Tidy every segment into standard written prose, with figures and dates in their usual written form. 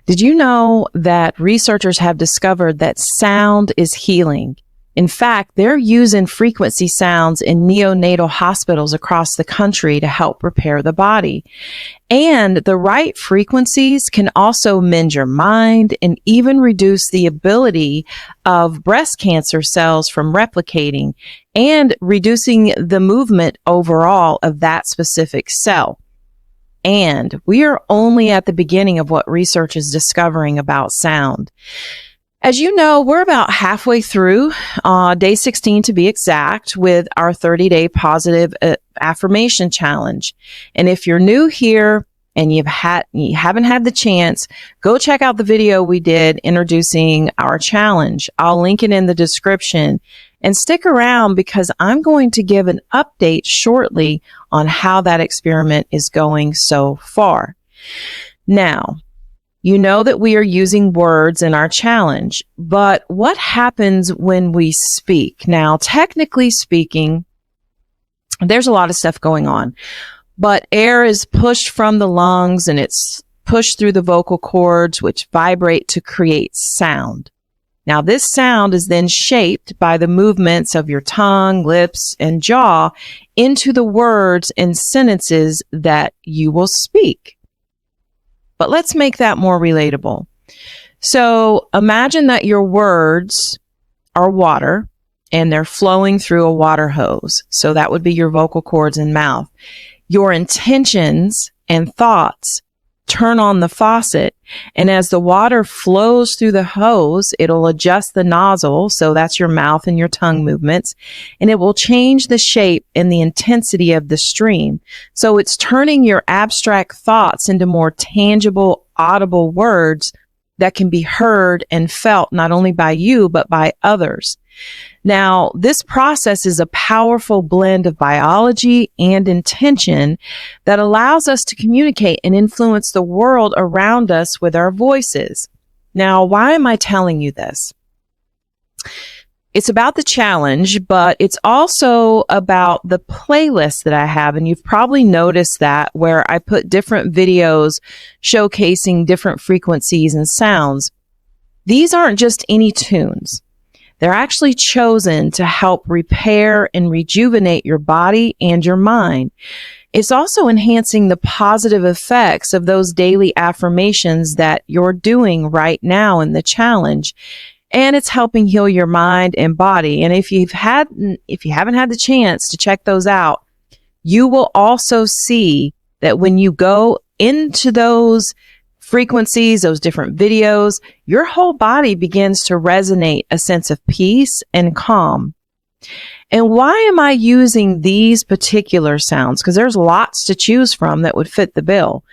Did you know that researchers have discovered that sound is healing? In fact, they're using frequency sounds in neonatal hospitals across the country to help repair the body. And the right frequencies can also mend your mind and even reduce the ability of breast cancer cells from replicating and reducing the movement overall of that specific cell. And we are only at the beginning of what research is discovering about sound. As you know, we're about halfway through day 16 to be exact with our 30-day positive affirmation challenge. And if you're new here and you haven't had the chance, go check out the video we did introducing our challenge. I'll link it in the description, and stick around because I'm going to give an update shortly on how that experiment is going so far. Now, you know that we are using words in our challenge, but what happens when we speak? Now, technically speaking, there's a lot of stuff going on, but air is pushed from the lungs and it's pushed through the vocal cords, which vibrate to create sound. Now, this sound is then shaped by the movements of your tongue, lips, and jaw into the words and sentences that you will speak. But let's make that more relatable. So imagine that your words are water and they're flowing through a water hose. So that would be your vocal cords and mouth. Your intentions and thoughts turn on the faucet, and as the water flows through the hose, it'll adjust the nozzle. So that's your mouth and your tongue movements, and it will change the shape and the intensity of the stream. So it's turning your abstract thoughts into more tangible, audible words that can be heard and felt not only by you, but by others. Now, this process is a powerful blend of biology and intention that allows us to communicate and influence the world around us with our voices. Now, why am I telling you this? It's about the challenge, but it's also about the playlist that I have. And you've probably noticed that, where I put different videos showcasing different frequencies and sounds. These aren't just any tunes. They're actually chosen to help repair and rejuvenate your body and your mind. It's also enhancing the positive effects of those daily affirmations that you're doing right now in the challenge. And it's helping heal your mind and body. And if you haven't had the chance to check those out, you will also see that when you go into those frequencies, those different videos, your whole body begins to resonate a sense of peace and calm. And why am I using these particular sounds? Because there's lots to choose from that would fit the bill.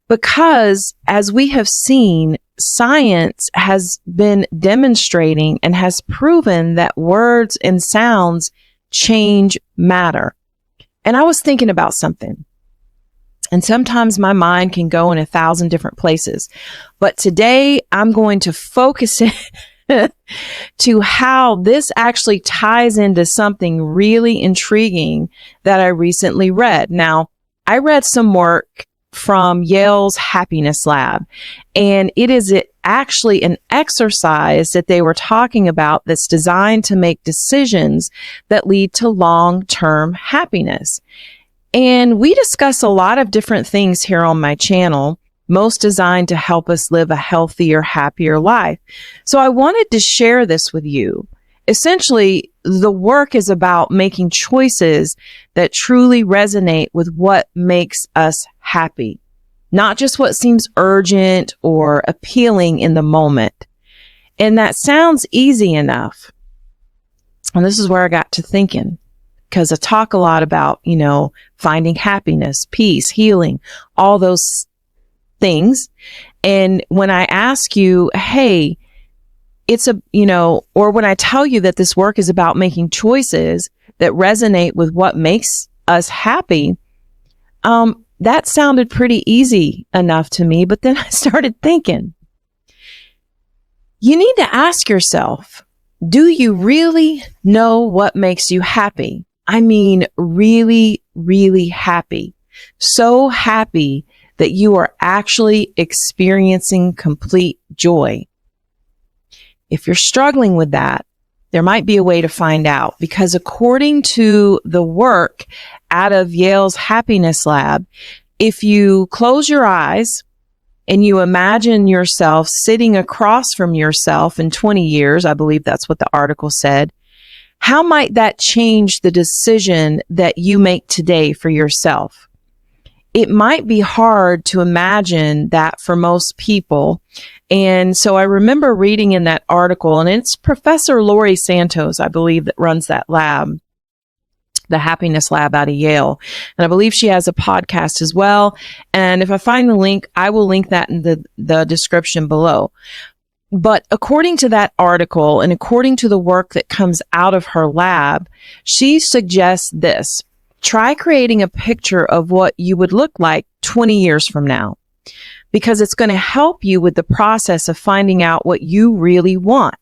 Because as we have seen, science has been demonstrating and has proven that words and sounds change matter. And I was thinking about something. And sometimes my mind can go in 1,000 different places. But today I'm going to focus it to how this actually ties into something really intriguing that I recently read. Now, I read some work from Yale's Happiness Lab, and it is actually an exercise that they were talking about that's designed to make decisions that lead to long-term happiness. And we discuss a lot of different things here on my channel, most designed to help us live a healthier, happier life. So I wanted to share this with you. Essentially, the work is about making choices that truly resonate with what makes us happy, not just what seems urgent or appealing in the moment. And that sounds easy enough. And this is where I got to thinking. Because I talk a lot about, finding happiness, peace, healing, all those things. And when I ask you, hey, or when I tell you that this work is about making choices that resonate with what makes us happy, that sounded pretty easy enough to me. But then I started thinking, you need to ask yourself, do you really know what makes you happy? I mean, really, really happy. So happy that you are actually experiencing complete joy. If you're struggling with that, there might be a way to find out, because according to the work out of Yale's happiness lab, if you close your eyes and you imagine yourself sitting across from yourself in 20 years, I believe that's what the article said, how might that change the decision that you make today for yourself? It might be hard to imagine that for most people. And so I remember reading in that article, and it's Professor Laurie Santos, I believe, that runs that lab, the happiness lab out of Yale. And I believe she has a podcast as well. And if I find the link, I will link that in the description below. But according to that article and according to the work that comes out of her lab, she suggests this: try creating a picture of what you would look like 20 years from now, because it's going to help you with the process of finding out what you really want,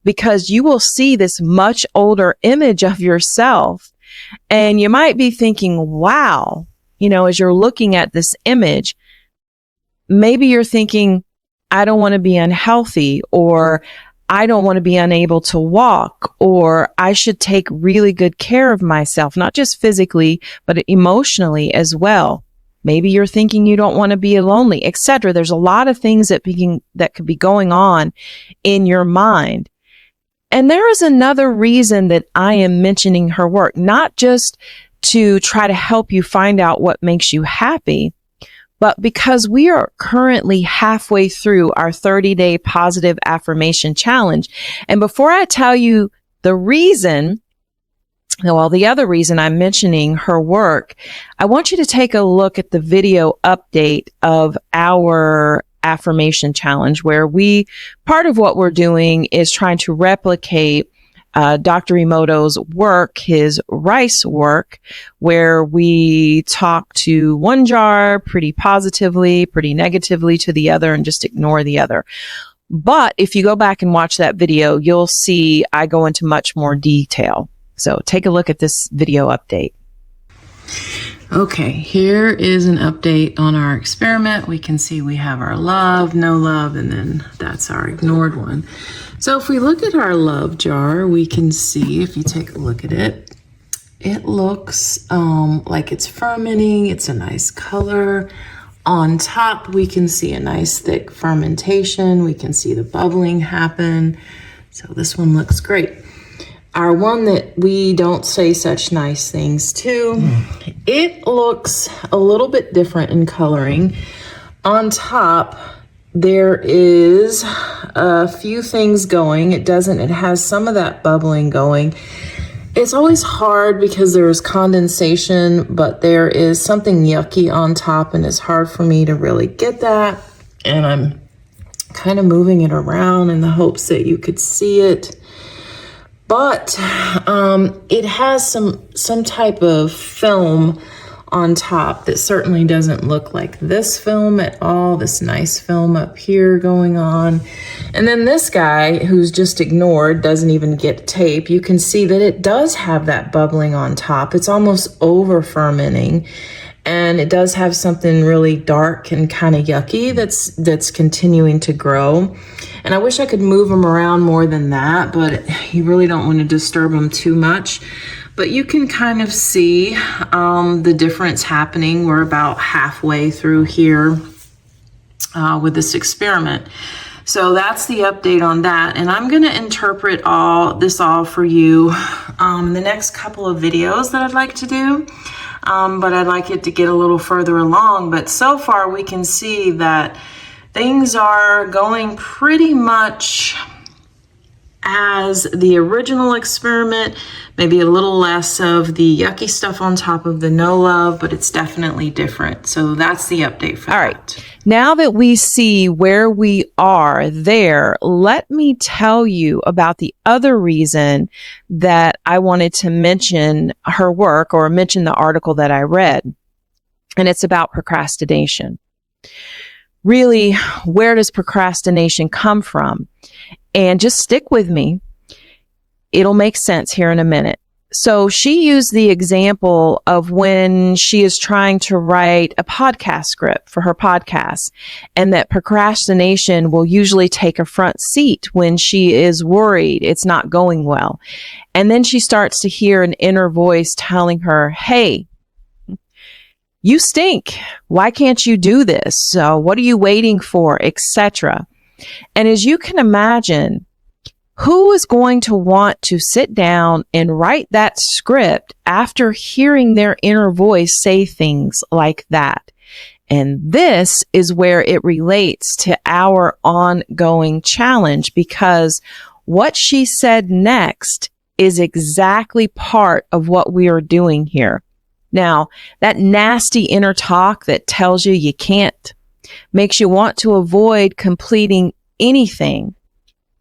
because you will see this much older image of yourself. And you might be thinking, wow, as you're looking at this image, maybe you're thinking, I don't want to be unhealthy, or I don't want to be unable to walk, or I should take really good care of myself, not just physically, but emotionally as well. Maybe you're thinking you don't want to be lonely, etc. There's a lot of things that could be going on in your mind. And there is another reason that I am mentioning her work, not just to try to help you find out what makes you happy, but because we are currently halfway through our 30-day positive affirmation challenge. And before I tell you the reason, the other reason I'm mentioning her work, I want you to take a look at the video update of our affirmation challenge, where part of what we're doing is trying to replicate Dr. Emoto's work, his rice work, where we talk to one jar pretty positively, pretty negatively to the other, and just ignore the other. But if you go back and watch that video, you'll see I go into much more detail. So take a look at this video update. Okay, here is an update on our experiment. We can see we have our love, no love, and then that's our ignored one. So if we look at our love jar, we can see, if you take a look at it, it looks like it's fermenting. It's a nice color. On top, we can see a nice thick fermentation. We can see the bubbling happen. So this one looks great. Our one that we don't say such nice things to, it looks a little bit different in coloring. On top, there is a few things going. It has some of that bubbling going. It's always hard because there's condensation, but there is something yucky on top, and it's hard for me to really get that. And I'm kind of moving it around in the hopes that you could see it. But it has some type of film on top that certainly doesn't look like this film at all, this nice film up here going on. And then this guy, who's just ignored, doesn't even get tape. You can see that it does have that bubbling on top. It's almost over fermenting. And it does have something really dark and kind of yucky that's continuing to grow. And I wish I could move them around more than that, but you really don't want to disturb them too much. But you can kind of see the difference happening. We're about halfway through here with this experiment. So that's the update on that. And I'm going to interpret all for you in the next couple of videos that I'd like to do. But I'd like it to get a little further along. But so far we can see that things are going pretty much as the original experiment, maybe a little less of the yucky stuff on top of the no love, but it's definitely different. So that's the update for that. All right. Now that we see where we are there, let me tell you about the other reason that I wanted to mention her work, or mention the article that I read. And it's about procrastination. Really, where does procrastination come from? And just stick with me. It'll make sense here in a minute. So she used the example of when she is trying to write a podcast script for her podcast, and that procrastination will usually take a front seat when she is worried it's not going well. And then she starts to hear an inner voice telling her, hey, you stink. Why can't you do this? So what are you waiting for, etc. And as you can imagine, who is going to want to sit down and write that script after hearing their inner voice say things like that? And this is where it relates to our ongoing challenge, because what she said next is exactly part of what we are doing here. Now, that nasty inner talk that tells you can't makes you want to avoid completing anything.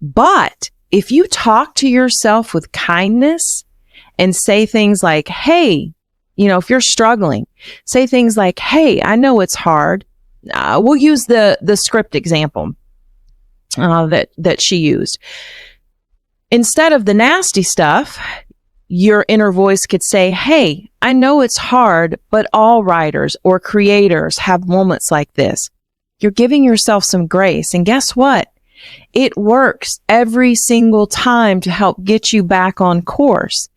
But if you talk to yourself with kindness and say things like, hey, if you're struggling, say things like, hey, I know it's hard. We'll use the script example that she used. Instead of the nasty stuff, your inner voice could say, hey, I know it's hard, but all writers or creators have moments like this. You're giving yourself some grace. And guess what? It works every single time to help get you back on course.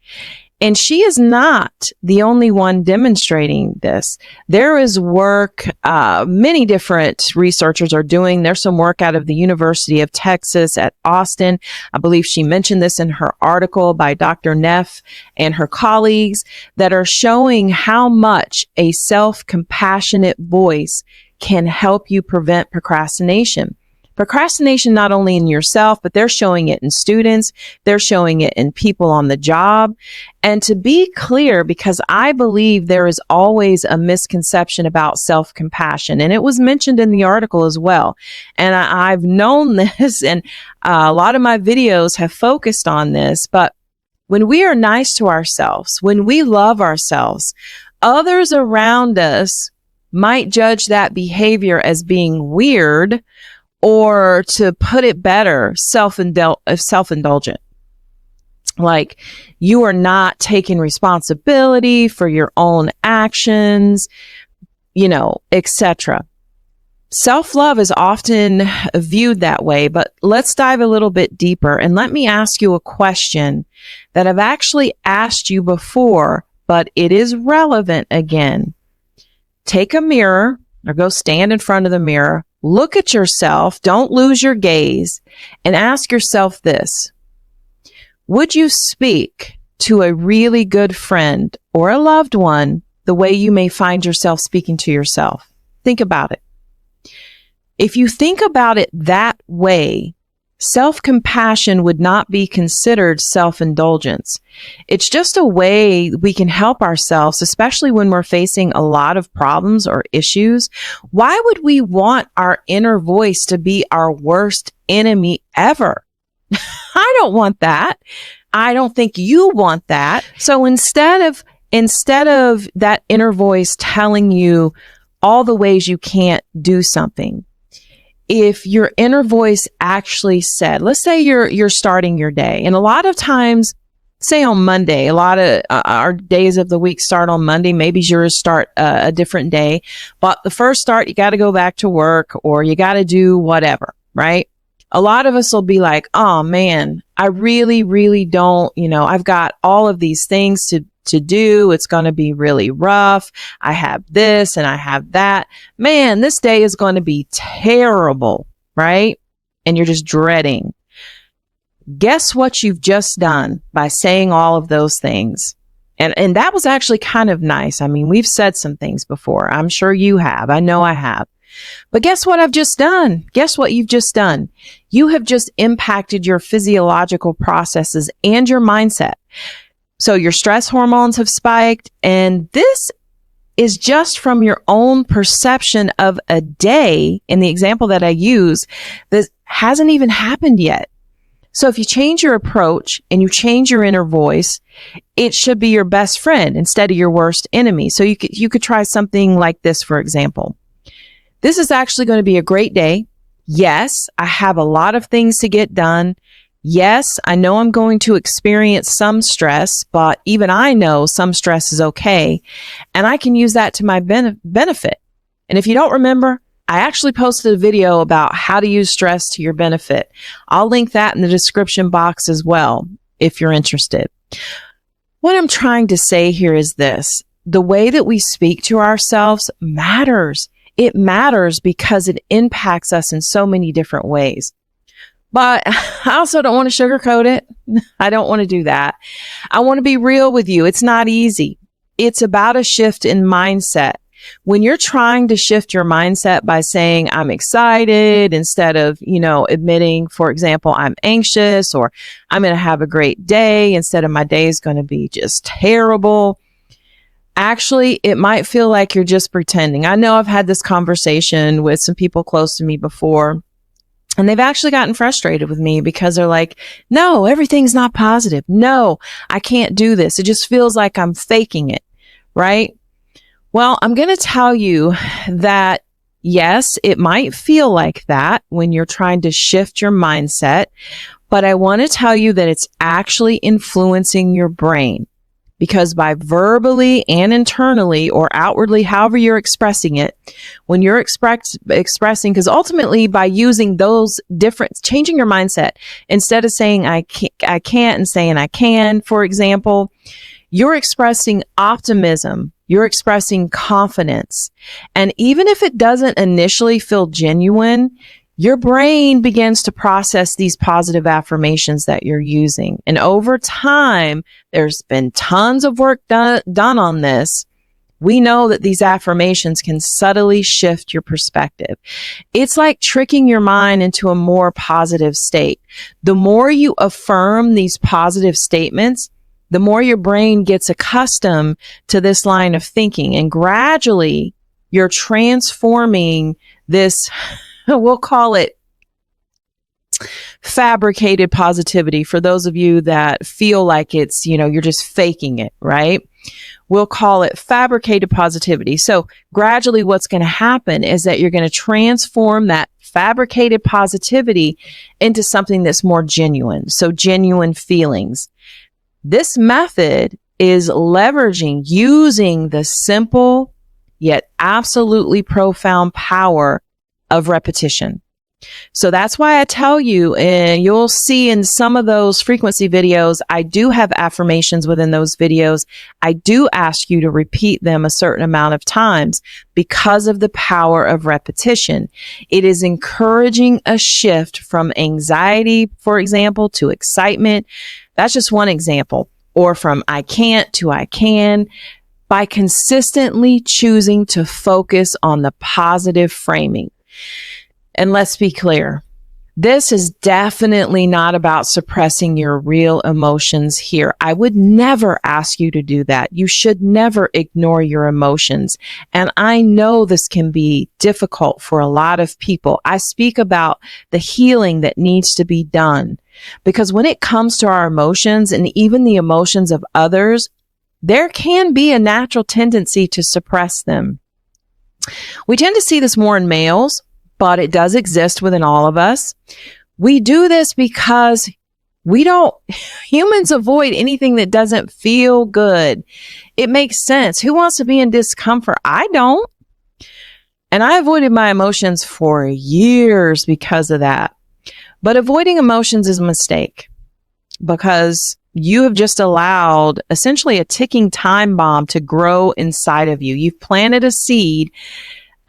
And she is not the only one demonstrating this. There is work, many different researchers are doing. There's some work out of the University of Texas at Austin. I believe she mentioned this in her article by Dr. Neff and her colleagues, that are showing how much a self-compassionate voice can help you prevent procrastination. Procrastination not only in yourself, but they're showing it in students, they're showing it in people on the job. And to be clear, because I believe there is always a misconception about self-compassion, and it was mentioned in the article as well. And I've known this, and a lot of my videos have focused on this, but when we are nice to ourselves, when we love ourselves, others around us might judge that behavior as being weird, or to put it better, self-indulgent. Like you are not taking responsibility for your own actions, etc. Self-love is often viewed that way, but let's dive a little bit deeper. And let me ask you a question that I've actually asked you before, but it is relevant again. Take a mirror or go stand in front of the mirror. Look at yourself, don't lose your gaze, and ask yourself this. Would you speak to a really good friend or a loved one the way you may find yourself speaking to yourself? Think about it. If you think about it that way, self-compassion would not be considered self-indulgence. It's just a way we can help ourselves, especially when we're facing a lot of problems or issues. Why would we want our inner voice to be our worst enemy ever? I don't want that. I don't think you want that. So instead of that inner voice telling you all the ways you can't do something, if your inner voice actually said, let's say you're starting your day, and a lot of times, say on Monday, a lot of our days of the week start on Monday. Maybe yours start a different day, but the first start, you got to go back to work or you got to do whatever, right? A lot of us will be like, oh man, I really, really don't, I've got all of these things to do. It's going to be really rough. I have this and I have that. Man, this day is going to be terrible, right? And you're just dreading. Guess what you've just done by saying all of those things? And that was actually kind of nice. I mean, we've said some things before. I'm sure you have. I know I have. But guess what I've just done? Guess what you've just done? You have just impacted your physiological processes and your mindset. So your stress hormones have spiked, and this is just from your own perception of a day in the example that I use that hasn't even happened yet. So if you change your approach and you change your inner voice, it should be your best friend instead of your worst enemy. So you could try something like this, for example. This is actually going to be a great day. Yes, I have a lot of things to get done. Yes, I know I'm going to experience some stress, but even I know some stress is okay. And I can use that to my benefit. And if you don't remember, I actually posted a video about how to use stress to your benefit. I'll link that in the description box as well, if you're interested. What I'm trying to say here is this: the way that we speak to ourselves matters. It matters because it impacts us in so many different ways. But I also don't want to sugarcoat it. I don't want to do that. I want to be real with you. It's not easy. It's about a shift in mindset. When you're trying to shift your mindset by saying, I'm excited, instead of, admitting, for example, I'm anxious, or I'm going to have a great day, instead of my day is going to be just terrible. Actually, it might feel like you're just pretending. I know I've had this conversation with some people close to me before, and they've actually gotten frustrated with me because they're like, no, everything's not positive. No, I can't do this. It just feels like I'm faking it, right? Well, I'm going to tell you that, yes, it might feel like that when you're trying to shift your mindset, but I want to tell you that it's actually influencing your brain, because by verbally and internally or outwardly, however you're expressing it, when you're expressing, because ultimately by using those changing your mindset, instead of saying I can't and saying I can, for example, you're expressing optimism. You're expressing confidence. And even if it doesn't initially feel genuine, your brain begins to process these positive affirmations that you're using. And over time, there's been tons of work done on this. We know that these affirmations can subtly shift your perspective. It's like tricking your mind into a more positive state. The more you affirm these positive statements, the more your brain gets accustomed to this line of thinking, and gradually you're transforming this, we'll call it fabricated positivity, for those of you that feel like it's, you're just faking it, right? We'll call it fabricated positivity. So gradually what's going to happen is that you're going to transform that fabricated positivity into something that's more genuine. So genuine feelings. This method is using the simple yet absolutely profound power of repetition. So that's why I tell you, and you'll see in some of those frequency videos, I do have affirmations within those videos. I do ask you to repeat them a certain amount of times because of the power of repetition. It is encouraging a shift from anxiety, for example, to excitement. That's just one example. Or from I can't to I can, by consistently choosing to focus on the positive framing. And let's be clear, this is definitely not about suppressing your real emotions here. I would never ask you to do that. You should never ignore your emotions. And I know this can be difficult for a lot of people. I speak about the healing that needs to be done, because when it comes to our emotions and even the emotions of others, there can be a natural tendency to suppress them. We tend to see this more in males, but it does exist within all of us. We do this because humans avoid anything that doesn't feel good. It makes sense. Who wants to be in discomfort? I don't. And I avoided my emotions for years because of that. But avoiding emotions is a mistake, because you have just allowed essentially a ticking time bomb to grow inside of you. You've planted a seed,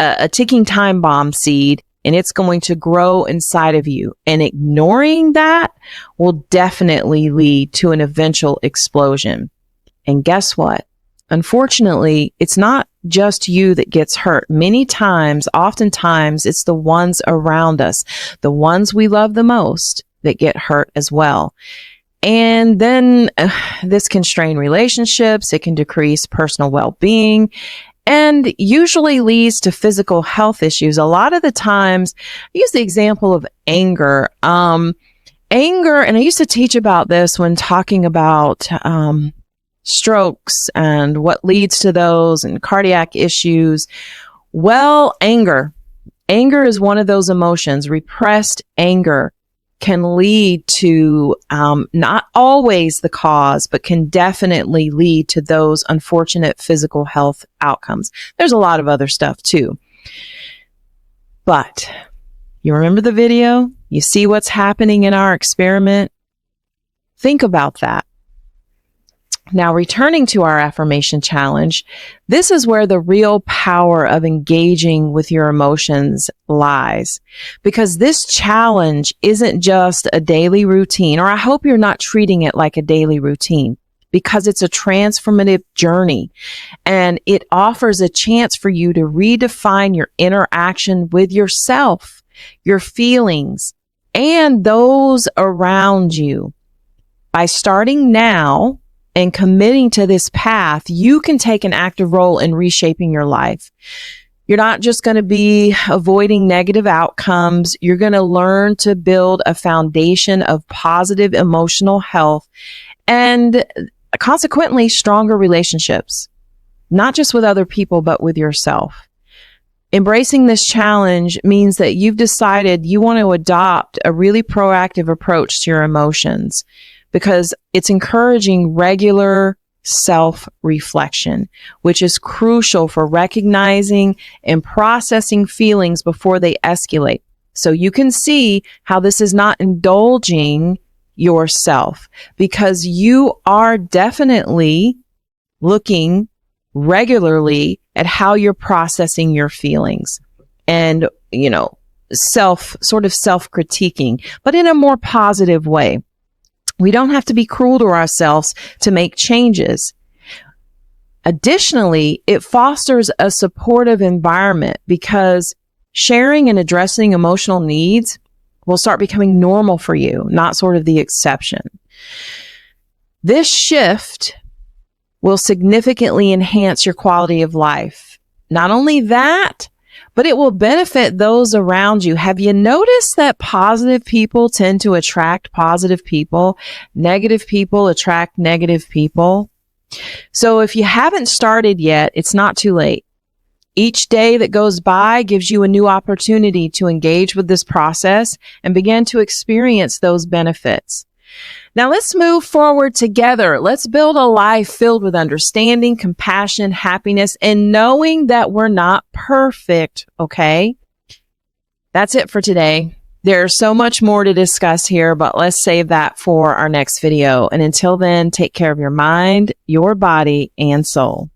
a ticking time bomb seed, and it's going to grow inside of you. And ignoring that will definitely lead to an eventual explosion. And guess what? Unfortunately, it's not just you that gets hurt. Oftentimes, it's the ones around us, the ones we love the most, that get hurt as well. And then this can strain relationships. It can decrease personal well-being, and usually leads to physical health issues. A lot of the times, I use the example of anger. Anger, and I used to teach about this when talking about strokes and what leads to those and cardiac issues. Well, anger is one of those emotions. Repressed anger can lead to, not always the cause, but can definitely lead to those unfortunate physical health outcomes. There's a lot of other stuff too. But you remember the video? You see what's happening in our experiment? Think about that. Now, returning to our affirmation challenge, this is where the real power of engaging with your emotions lies. Because this challenge isn't just a daily routine, or I hope you're not treating it like a daily routine, because it's a transformative journey and it offers a chance for you to redefine your interaction with yourself, your feelings, and those around you. By starting now and committing to this path, you can take an active role in reshaping your life. You're not just going to be avoiding negative outcomes. You're going to learn to build a foundation of positive emotional health and consequently stronger relationships, not just with other people, but with yourself. Embracing this challenge means that you've decided you want to adopt a really proactive approach to your emotions, because it's encouraging regular self-reflection, which is crucial for recognizing and processing feelings before they escalate. So you can see how this is not indulging yourself, because you are definitely looking regularly at how you're processing your feelings and, self-critiquing, but in a more positive way. We don't have to be cruel to ourselves to make changes. Additionally, it fosters a supportive environment, because sharing and addressing emotional needs will start becoming normal for you, not sort of the exception. This shift will significantly enhance your quality of life. Not only that, but it will benefit those around you. Have you noticed that positive people tend to attract positive people? Negative people attract negative people. So if you haven't started yet, it's not too late. Each day that goes by gives you a new opportunity to engage with this process and begin to experience those benefits. Now let's move forward together. Let's build a life filled with understanding, compassion, happiness, and knowing that we're not perfect, okay? That's it for today. There's so much more to discuss here, but let's save that for our next video. And until then, take care of your mind, your body, and soul.